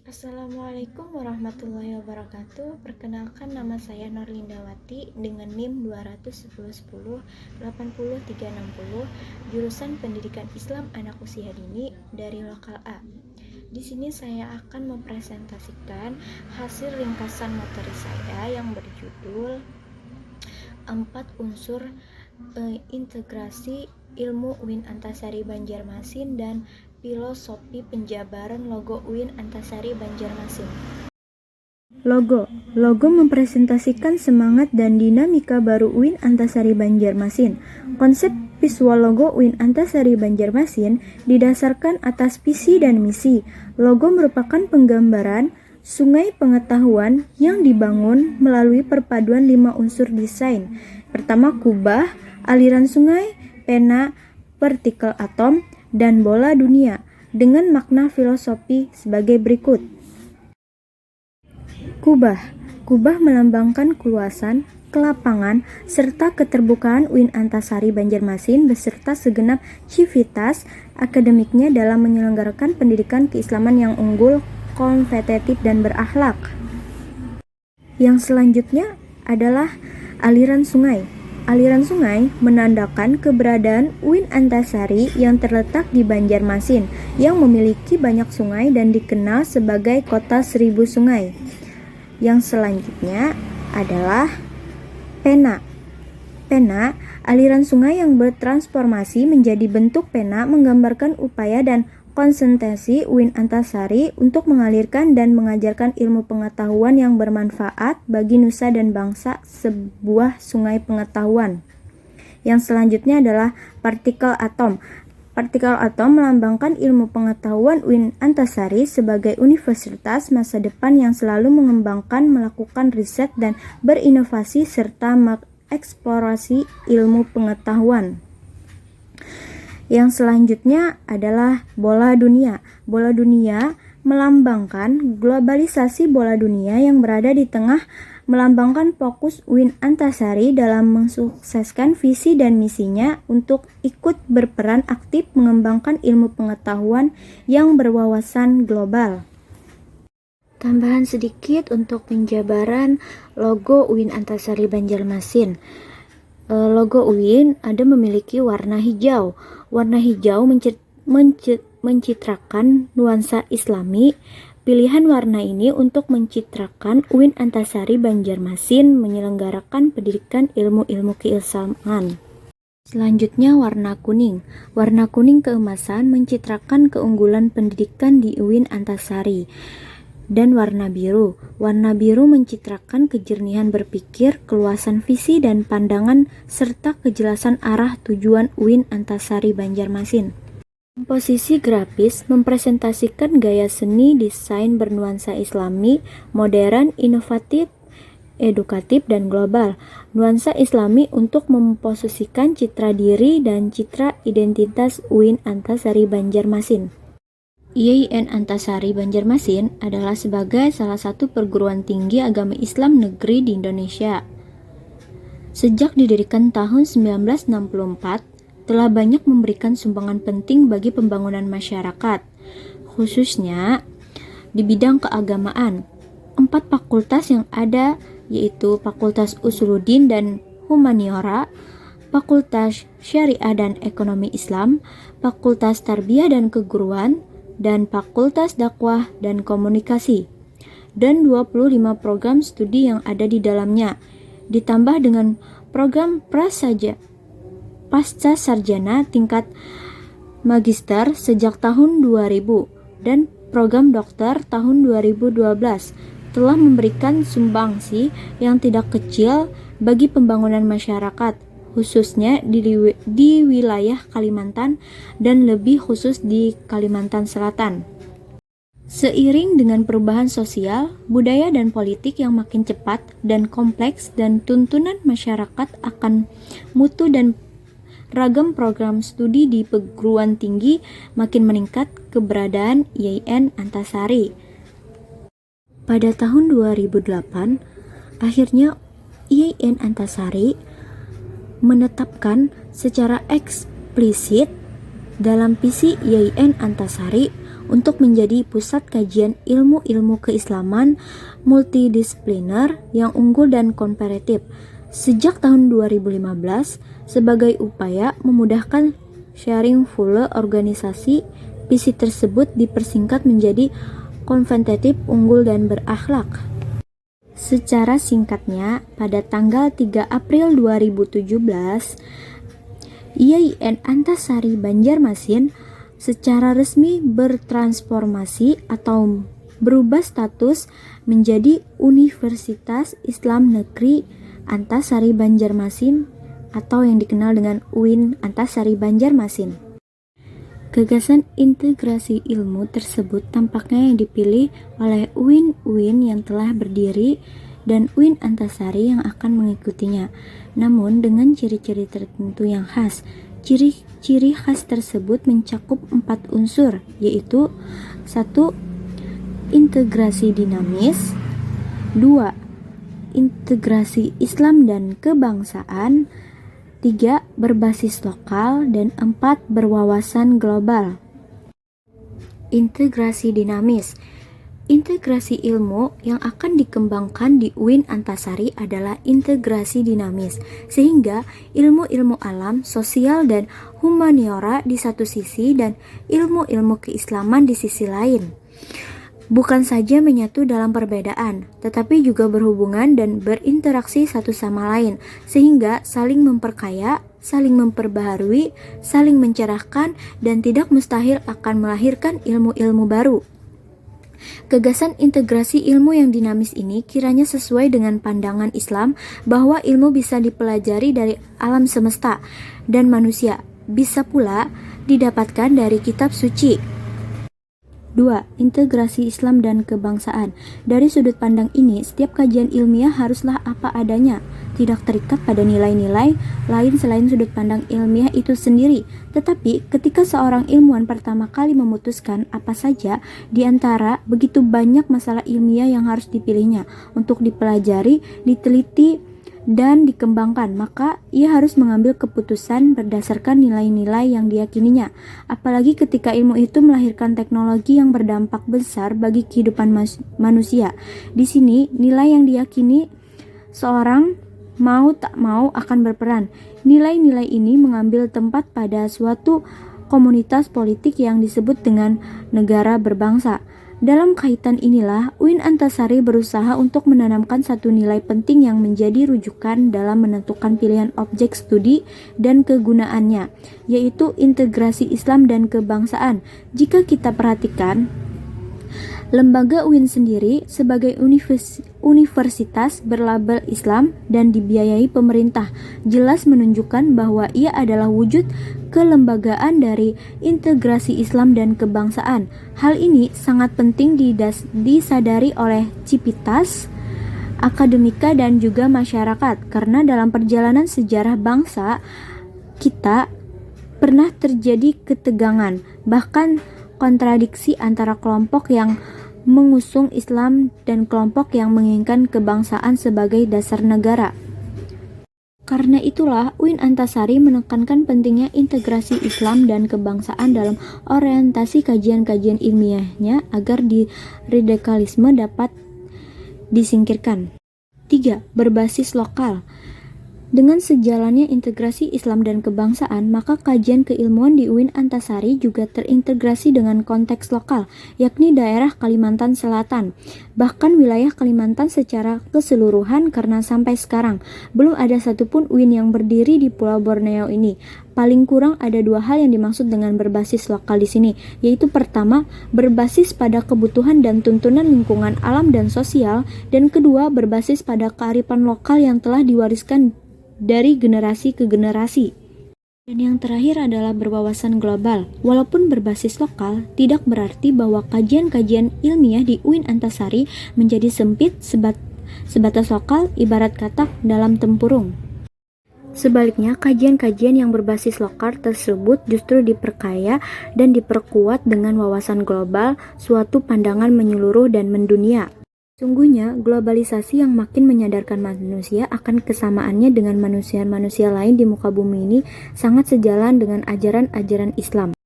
Assalamualaikum warahmatullahi wabarakatuh. Perkenalkan, nama saya Norlindawati dengan NIM 21010803060, jurusan Pendidikan Islam Anak Usia Dini dari Lokal A. Di sini saya akan mempresentasikan hasil ringkasan materi saya yang berjudul 4 unsur integrasi ilmu UIN Antasari Banjarmasin dan filosofi penjabaran logo UIN Antasari Banjarmasin. Logo mempresentasikan semangat dan dinamika baru UIN Antasari Banjarmasin. Konsep visual logo UIN Antasari Banjarmasin didasarkan atas visi dan misi. Logo merupakan penggambaran sungai pengetahuan yang dibangun melalui perpaduan 5 unsur desain. Pertama, kubah, aliran sungai, pena, partikel atom, dan bola dunia, dengan makna filosofi sebagai berikut. Kubah melambangkan keluasan, kelapangan, serta keterbukaan UIN Antasari Banjarmasin beserta segenap civitas akademiknya dalam menyelenggarakan pendidikan keislaman yang unggul, kompetitif, dan berakhlak. Yang selanjutnya adalah aliran sungai. Aliran sungai menandakan keberadaan UIN Antasari yang terletak di Banjarmasin yang memiliki banyak sungai dan dikenal sebagai kota 1000 sungai. Yang selanjutnya adalah pena. Pena, aliran sungai yang bertransformasi menjadi bentuk pena, menggambarkan upaya dan konsentrasi UIN Antasari untuk mengalirkan dan mengajarkan ilmu pengetahuan yang bermanfaat bagi nusa dan bangsa, sebuah sungai pengetahuan. Yang selanjutnya adalah partikel atom. Partikel atom melambangkan ilmu pengetahuan UIN Antasari sebagai universitas masa depan yang selalu mengembangkan, melakukan riset, dan berinovasi serta mengeksplorasi ilmu pengetahuan. Yang selanjutnya adalah bola dunia. Bola dunia melambangkan globalisasi bola dunia yang berada di tengah, melambangkan fokus UIN Antasari dalam mensukseskan visi dan misinya untuk ikut berperan aktif mengembangkan ilmu pengetahuan yang berwawasan global. Tambahan sedikit untuk penjabaran logo UIN Antasari Banjarmasin. Logo UIN ada memiliki warna hijau. Warna hijau mencitrakan nuansa Islami. Pilihan warna ini untuk mencitrakan UIN Antasari Banjarmasin menyelenggarakan pendidikan ilmu-ilmu keislaman. Selanjutnya warna kuning. Warna kuning keemasan mencitrakan keunggulan pendidikan di UIN Antasari. Dan warna biru. Warna biru mencitrakan kejernihan berpikir, keluasan visi dan pandangan, serta kejelasan arah tujuan UIN Antasari Banjarmasin. Komposisi grafis mempresentasikan gaya seni desain bernuansa Islami, modern, inovatif, edukatif, dan global. Nuansa Islami untuk memposisikan citra diri dan citra identitas UIN Antasari Banjarmasin. IAIN Antasari Banjarmasin adalah sebagai salah satu perguruan tinggi agama Islam negeri di Indonesia. Sejak didirikan tahun 1964, telah banyak memberikan sumbangan penting bagi pembangunan masyarakat, khususnya di bidang keagamaan. 4 fakultas yang ada yaitu Fakultas Usuluddin dan Humaniora, Fakultas Syariah dan Ekonomi Islam, Fakultas Tarbiyah dan Keguruan, dan Fakultas Dakwah dan Komunikasi, dan 25 program studi yang ada di dalamnya, ditambah dengan program pasca sarjana tingkat magister sejak tahun 2000 dan program dokter tahun 2012 telah memberikan sumbangsi yang tidak kecil bagi pembangunan masyarakat, khususnya di wilayah Kalimantan dan lebih khusus di Kalimantan Selatan. Seiring dengan perubahan sosial, budaya dan politik yang makin cepat dan kompleks dan tuntunan masyarakat akan mutu dan ragam program studi di perguruan tinggi makin meningkat, keberadaan IAIN Antasari. Pada tahun 2008, akhirnya IAIN Antasari menetapkan secara eksplisit dalam visi IAIN Antasari untuk menjadi pusat kajian ilmu-ilmu keislaman multidisipliner yang unggul dan kompetitif sejak tahun 2015 sebagai upaya memudahkan sharing full organisasi. Visi tersebut dipersingkat menjadi kompetitif, unggul, dan berakhlak. Secara singkatnya, pada tanggal 3 April 2017, IAIN Antasari Banjarmasin secara resmi bertransformasi atau berubah status menjadi Universitas Islam Negeri Antasari Banjarmasin atau yang dikenal dengan UIN Antasari Banjarmasin. Gagasan integrasi ilmu tersebut tampaknya yang dipilih oleh UIN yang telah berdiri dan UIN Antasari yang akan mengikutinya, namun dengan ciri-ciri tertentu yang khas. Ciri-ciri khas tersebut mencakup 4 unsur, yaitu 1. Integrasi dinamis, 2. Integrasi Islam dan kebangsaan, 3. Berbasis lokal, dan 4. Berwawasan global. Integrasi dinamis. Integrasi ilmu yang akan dikembangkan di UIN Antasari adalah integrasi dinamis, sehingga ilmu-ilmu alam, sosial, dan humaniora di satu sisi dan ilmu-ilmu keislaman di sisi lain bukan saja menyatu dalam perbedaan, tetapi juga berhubungan dan berinteraksi satu sama lain, sehingga saling memperkaya, saling memperbaharui, saling mencerahkan, dan tidak mustahil akan melahirkan ilmu-ilmu baru. Gagasan integrasi ilmu yang dinamis ini kiranya sesuai dengan pandangan Islam bahwa ilmu bisa dipelajari dari alam semesta dan manusia, bisa pula didapatkan dari kitab suci. 2. Integrasi Islam dan kebangsaan. Dari sudut pandang ini, setiap kajian ilmiah haruslah apa adanya, tidak terikat pada nilai-nilai lain selain sudut pandang ilmiah itu sendiri. Tetapi, ketika seorang ilmuwan pertama kali memutuskan apa saja di antara begitu banyak masalah ilmiah yang harus dipilihnya untuk dipelajari, diteliti, dan dikembangkan, maka ia harus mengambil keputusan berdasarkan nilai-nilai yang diyakininya. Apalagi ketika ilmu itu melahirkan teknologi yang berdampak besar bagi kehidupan manusia. Di sini, nilai yang diyakini seorang mau tak mau akan berperan. Nilai-nilai ini mengambil tempat pada suatu komunitas politik yang disebut dengan negara berbangsa. Dalam kaitan inilah, UIN Antasari berusaha untuk menanamkan satu nilai penting yang menjadi rujukan dalam menentukan pilihan objek studi dan kegunaannya, yaitu integrasi Islam dan kebangsaan. Jika kita perhatikan, lembaga UIN sendiri sebagai universitas berlabel Islam dan dibiayai pemerintah, jelas menunjukkan bahwa ia adalah wujud kelembagaan dari integrasi Islam dan kebangsaan. Hal ini sangat penting disadari oleh civitas, akademika, dan juga masyarakat, karena dalam perjalanan sejarah bangsa kita pernah terjadi ketegangan, bahkan kontradiksi antara kelompok yang mengusung Islam dan kelompok yang menginginkan kebangsaan sebagai dasar negara. Karena itulah, UIN Antasari menekankan pentingnya integrasi Islam dan kebangsaan dalam orientasi kajian-kajian ilmiahnya agar radikalisme dapat disingkirkan. 3. Berbasis lokal. Dengan sejalannya integrasi Islam dan kebangsaan, maka kajian keilmuan di UIN Antasari juga terintegrasi dengan konteks lokal, yakni daerah Kalimantan Selatan, bahkan wilayah Kalimantan secara keseluruhan, karena sampai sekarang belum ada satupun UIN yang berdiri di Pulau Borneo ini. Paling kurang ada 2 hal yang dimaksud dengan berbasis lokal di sini, yaitu pertama, berbasis pada kebutuhan dan tuntunan lingkungan alam dan sosial, dan kedua, berbasis pada kearifan lokal yang telah diwariskan dari generasi ke generasi. Dan yang terakhir adalah berwawasan global. Walaupun berbasis lokal, tidak berarti bahwa kajian-kajian ilmiah di UIN Antasari menjadi sempit sebatas lokal, ibarat katak dalam tempurung. Sebaliknya, kajian-kajian yang berbasis lokal tersebut justru diperkaya dan diperkuat dengan wawasan global, suatu pandangan menyeluruh dan mendunia. Sungguhnya, globalisasi yang makin menyadarkan manusia akan kesamaannya dengan manusia-manusia lain di muka bumi ini sangat sejalan dengan ajaran-ajaran Islam.